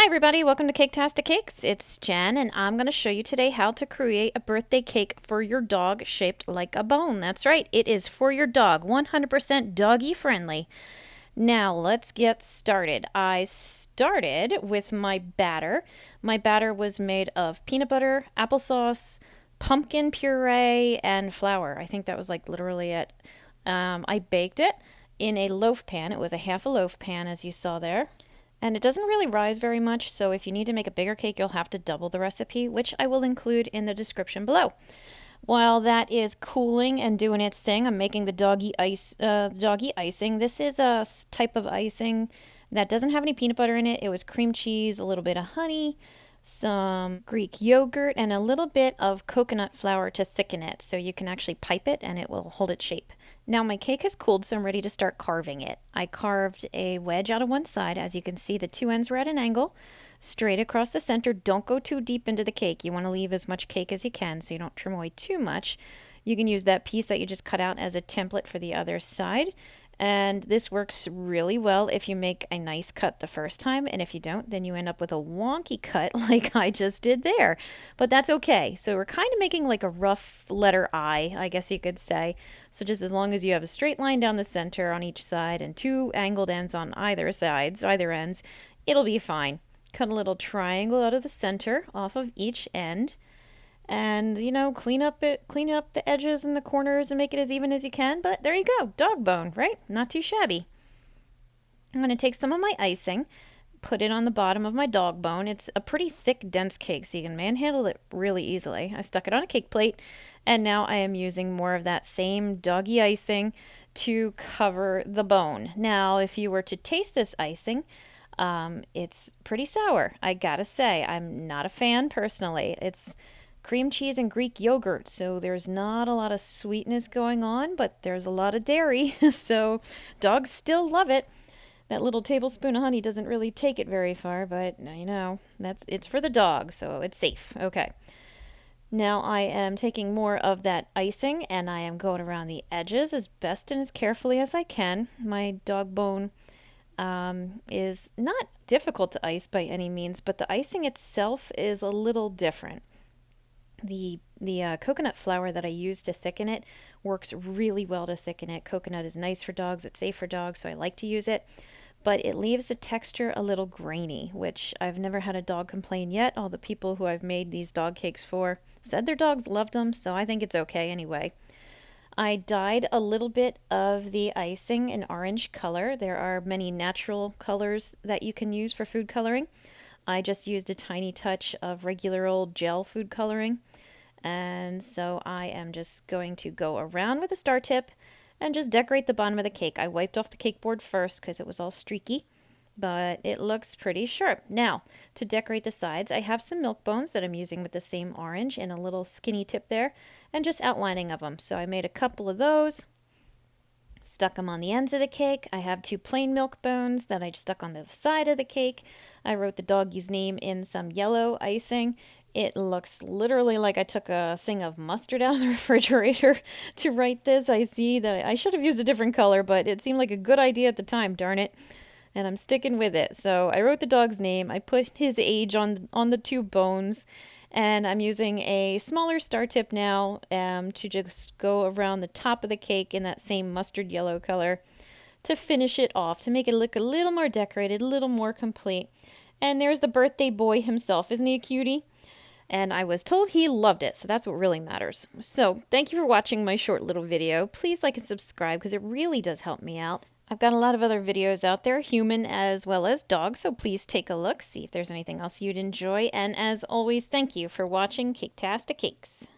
Hi everybody, welcome to Caketastic Cakes. It's Jen and I'm going to show you today how to create a birthday cake for your dog shaped like a bone. That's right, it is for your dog, 100% doggy friendly. Now let's get started. I started with my batter. My batter was made of peanut butter, applesauce, pumpkin puree, and flour. I think that was like literally it. I baked it in a loaf pan. It was a half a loaf pan as you saw there. And it doesn't really rise very much, so if you need to make a bigger cake, you'll have to double the recipe, which I will include in the description below. While that is cooling and doing its thing, I'm making the doggy icing. This is a type of icing that doesn't have any peanut butter in it. It was cream cheese, a little bit of honey, some Greek yogurt, and a little bit of coconut flour to thicken it so you can actually pipe it and it will hold its shape. Now my cake has cooled, so I'm ready to start carving it. I carved a wedge out of one side. As you can see, the two ends were at an angle, straight across the center. Don't go too deep into the cake. You want to leave as much cake as you can so you don't trim away too much. You can use that piece that you just cut out as a template for the other side. And this works really well if you make a nice cut the first time, and if you don't, then you end up with a wonky cut like I just did there. But that's okay. So we're kind of making like a rough letter I guess you could say. So just as long as you have a straight line down the center on each side and two angled ends on either sides, either ends, it'll be fine. Cut a little triangle out of the center off of each end. And clean up the edges and the corners and make it as even as you can. But there you go, dog bone, right? Not too shabby. I'm going to take some of my icing, put it on the bottom of my dog bone. It's a pretty thick, dense cake, so you can manhandle it really easily. I stuck it on a cake plate, and now I am using more of that same doggy icing to cover the bone. Now, if you were to taste this icing, it's pretty sour, I gotta say. I'm not a fan personally. It's cream cheese and Greek yogurt, so there's not a lot of sweetness going on, but there's a lot of dairy, so dogs still love it. That little tablespoon of honey doesn't really take it very far, but it's for the dog, so it's safe. Okay. Now I am taking more of that icing and I am going around the edges as best and as carefully as I can. My dog bone is not difficult to ice by any means, but the icing itself is a little different. The coconut flour that I use to thicken it works really well to thicken it. Coconut is nice for dogs, it's safe for dogs, so I like to use it. But it leaves the texture a little grainy, which I've never had a dog complain yet. All the people who I've made these dog cakes for said their dogs loved them, so I think it's okay anyway. I dyed a little bit of the icing an orange color. There are many natural colors that you can use for food coloring. I just used a tiny touch of regular old gel food coloring. And so I am just going to go around with a star tip and just decorate the bottom of the cake. I wiped off the cake board first because it was all streaky, but it looks pretty sharp. Now, to decorate the sides, I have some milk bones that I'm using with the same orange and a little skinny tip there, and just outlining of them. So I made a couple of those. Stuck them on the ends of the cake. I have two plain milk bones that I stuck on the side of the cake. I wrote the doggy's name in some yellow icing. It looks literally like I took a thing of mustard out of the refrigerator to write this. I see that I should have used a different color, but it seemed like a good idea at the time, darn it. And I'm sticking with it. So I wrote the dog's name. I put his age on the two bones. And I'm using a smaller star tip now to just go around the top of the cake in that same mustard yellow color to finish it off, to make it look a little more decorated, a little more complete. And there's the birthday boy himself. Isn't he a cutie? And I was told he loved it, so that's what really matters. So thank you for watching my short little video. Please like and subscribe because it really does help me out. I've got a lot of other videos out there, human as well as dog, so please take a look, see if there's anything else you'd enjoy. And as always, thank you for watching Caketastic Cakes.